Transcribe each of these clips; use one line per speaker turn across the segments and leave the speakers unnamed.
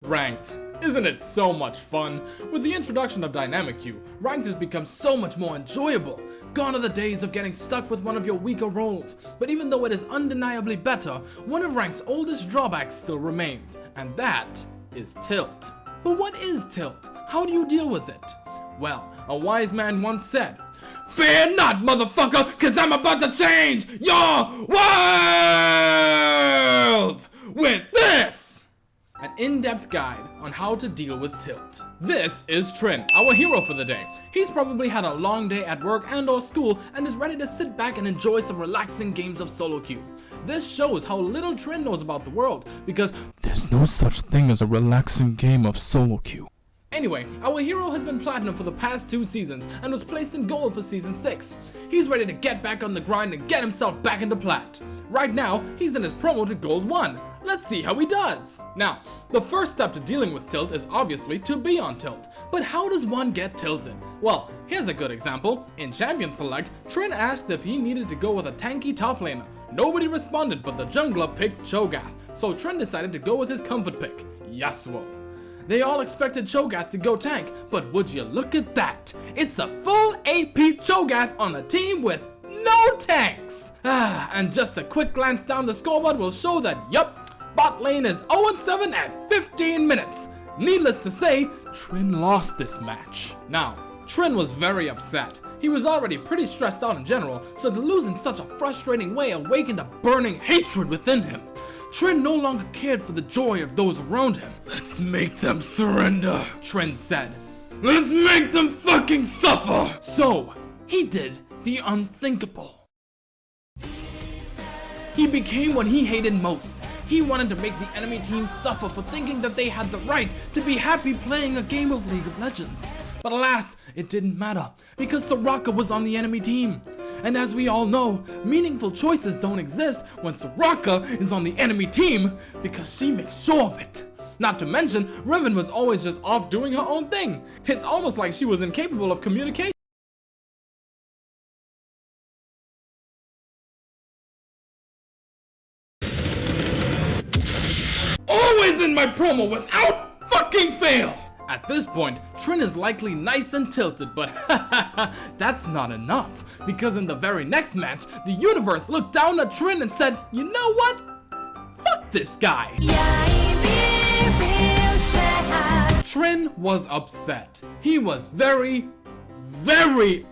Ranked. Isn't it so much fun? With the introduction of Dynamic Q, Ranked has become so much more enjoyable. Gone are the days of getting stuck with one of your weaker roles, but even though it is undeniably better, one of Ranked's oldest drawbacks still remains, and that is tilt. But what is tilt? How do you deal with it? Well, a wise man once said, "Fear not, motherfucker, cause I'm about to change your world with this!" An in-depth guide on how to deal with tilt. This is Trin, our hero for the day. He's probably had a long day at work and or school and is ready to sit back and enjoy some relaxing games of solo queue. This shows how little Trin knows about the world, because
there's no such thing as a relaxing game of solo queue.
Anyway, our hero has been platinum for the past 2 seasons and was placed in gold for season 6. He's ready to get back on the grind and get himself back into plat. Right now, he's in his promo to gold 1. Let's see how he does. Now, the first step to dealing with tilt is obviously to be on tilt. But how does one get tilted? Well, here's a good example. In Champion Select, Trin asked if he needed to go with a tanky top laner. Nobody responded, but the jungler picked Cho'Gath, so Trin decided to go with his comfort pick, Yasuo. They all expected Cho'Gath to go tank, but would you look at that? It's a full AP Cho'Gath on a team with no tanks! And just a quick glance down the scoreboard will show that, yup, bot lane is 0-7 at 15 minutes. Needless to say, Trin lost this match. Now, Trin was very upset. He was already pretty stressed out in general, so to lose in such a frustrating way awakened a burning hatred within him. Trin no longer cared for the joy of those around him. "Let's make them surrender," Trin said. "Let's make them fucking suffer!" So, he did the unthinkable. He became what he hated most. He wanted to make the enemy team suffer for thinking that they had the right to be happy playing a game of League of Legends. But alas, it didn't matter, because Soraka was on the enemy team. And as we all know, meaningful choices don't exist when Soraka is on the enemy team, because she makes sure of it. Not to mention, Riven was always just off doing her own thing. It's almost like she was incapable of communication. Always in my promo without fucking fail! At this point, Trin is likely nice and tilted, but that's not enough, because in the very next match, the universe looked down at Trin and said, "You know what? Fuck this guy." Trin was upset. He was very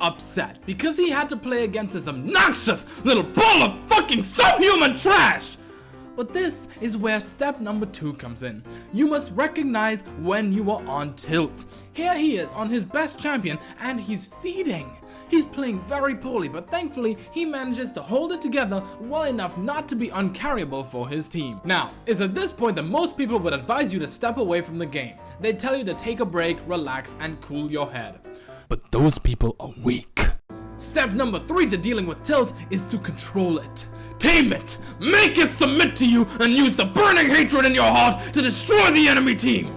upset, because he had to play against this obnoxious little ball of fucking subhuman trash. But this is where step number 2 comes in. You must recognize when you are on tilt. Here he is on his best champion and he's feeding. He's playing very poorly, but thankfully he manages to hold it together well enough not to be uncarryable for his team. Now, it's at this point that most people would advise you to step away from the game. They'd tell you to take a break, relax, and cool your head.
But those people are weak.
Step number 3 to dealing with tilt is to control it. Tame it! Make it submit to you and use the burning hatred in your heart to destroy the enemy team!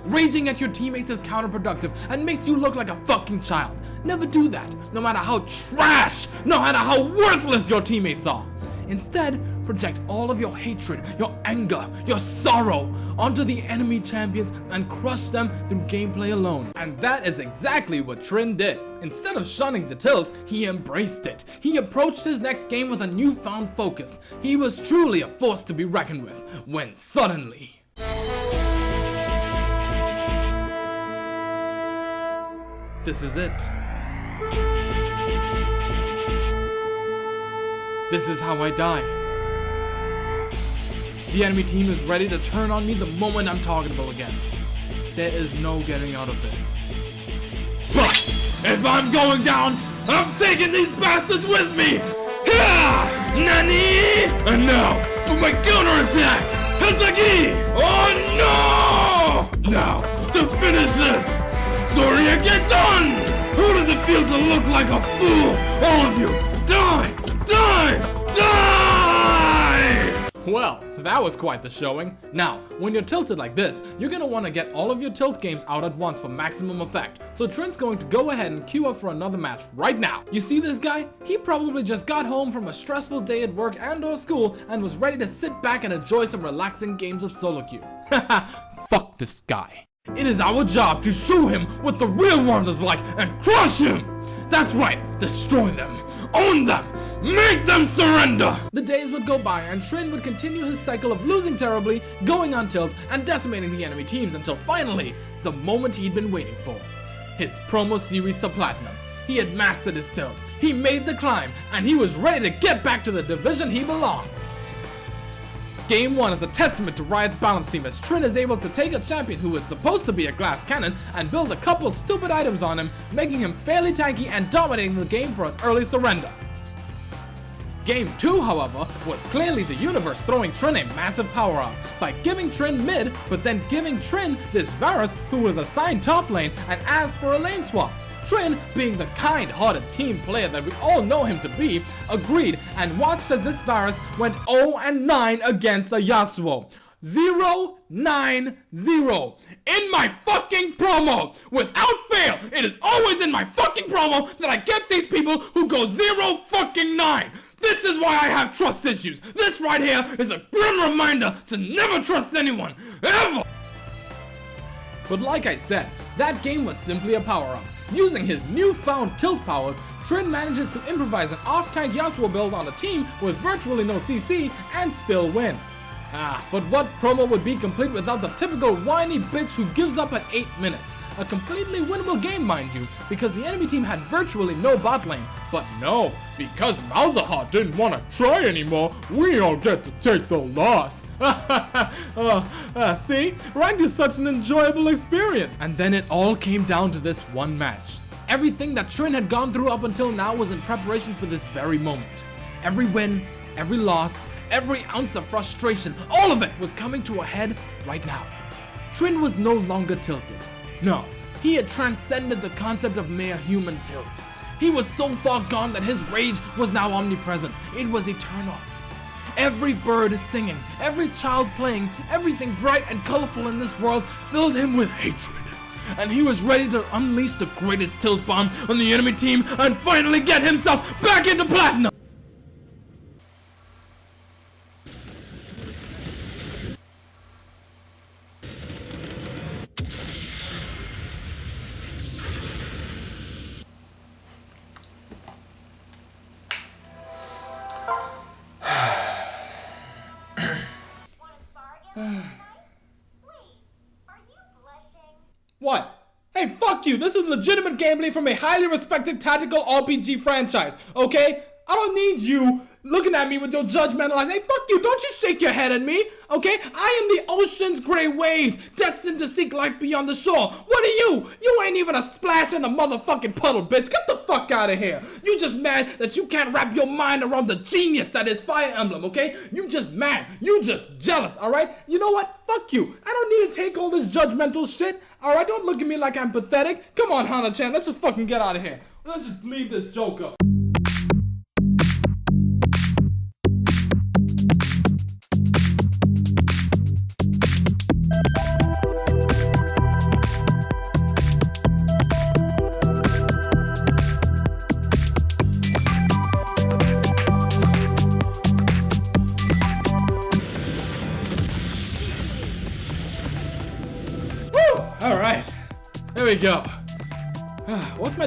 Raging at your teammates is counterproductive and makes you look like a fucking child. Never do that, no matter how trash, no matter how worthless your teammates are. Instead, project all of your hatred, your anger, your sorrow onto the enemy champions and crush them through gameplay alone. And that is exactly what Trin did. Instead of shunning the tilt, he embraced it. He approached his next game with a newfound focus. He was truly a force to be reckoned with, when suddenly... This is it. This is how I die. The enemy team is ready to turn on me the moment I'm targetable again. There is no getting out of this. But if I'm going down, I'm taking these bastards with me! Ha! Nani! And now, for my counterattack! Hazagi! Oh no! Now, to finish this! Soria, get done! How does it feel to look like a fool? All of you, die! Die! Die! Well, that was quite the showing. Now, when you're tilted like this, you're gonna want to get all of your tilt games out at once for maximum effect. So Trin's going to go ahead and queue up for another match right now. You see this guy? He probably just got home from a stressful day at work and or school and was ready to sit back and enjoy some relaxing games of solo queue. Haha, fuck this guy. It is our job to show him what the real world is like and crush him! That's right, destroy them, own them, make them surrender! The days would go by and Trin would continue his cycle of losing terribly, going on tilt, and decimating the enemy teams until finally, the moment he'd been waiting for. His promo series to Platinum. He had mastered his tilt, he made the climb, and he was ready to get back to the division he belongs. Game 1 is a testament to Riot's balance team as Trin is able to take a champion who was supposed to be a glass cannon and build a couple stupid items on him, making him fairly tanky and dominating the game for an early surrender. Game 2, however, was clearly the universe throwing Trin a massive power up by giving Trin mid, but then giving Trin this Varus who was assigned top lane and asked for a lane swap. Trin, being the kind-hearted team player that we all know him to be, agreed and watched as this Varus went 0-9 against a Yasuo. 0-9-0 in my fucking promo! Without fail, it is always in my fucking promo that I get these people who go 0-9! This is why I have trust issues! This right here is a grim reminder to never trust anyone, ever! But like I said, that game was simply a power-up. Using his newfound tilt powers, Trin manages to improvise an off-tank Yasuo build on a team with virtually no CC and still win. But what promo would be complete without the typical whiny bitch who gives up at 8 minutes? A completely winnable game, mind you, because the enemy team had virtually no bot lane. But no, because Malzahar didn't want to try anymore, we all get to take the loss. See? Ranked is such an enjoyable experience. And then it all came down to this one match. Everything that Trin had gone through up until now was in preparation for this very moment. Every win, every loss, every ounce of frustration, all of it was coming to a head right now. Trin was no longer tilted. No, he had transcended the concept of mere human tilt. He was so far gone that his rage was now omnipresent. It was eternal. Every bird singing, every child playing, everything bright and colorful in this world filled him with hatred. And he was ready to unleash the greatest tilt bomb on the enemy team and finally get himself back into Platinum! What? Hey, fuck you! This is legitimate gameplay from a highly respected tactical RPG franchise, okay? I don't need you looking at me with your judgmental eyes. Hey, fuck you! Don't you shake your head at me, okay? I am the ocean's gray waves, destined to seek life beyond the shore. What are you? You ain't even a splash in a motherfucking puddle, bitch. Get the fuck out of here. You just mad that you can't wrap your mind around the genius that is Fire Emblem, okay? You just mad. You just jealous, alright? You know what? Fuck you. I don't need to take all this judgmental shit, alright? Don't look at me like I'm pathetic. Come on, Hana-chan. Let's just fucking get out of here. Let's just leave this joker. Alright, there we go. What's my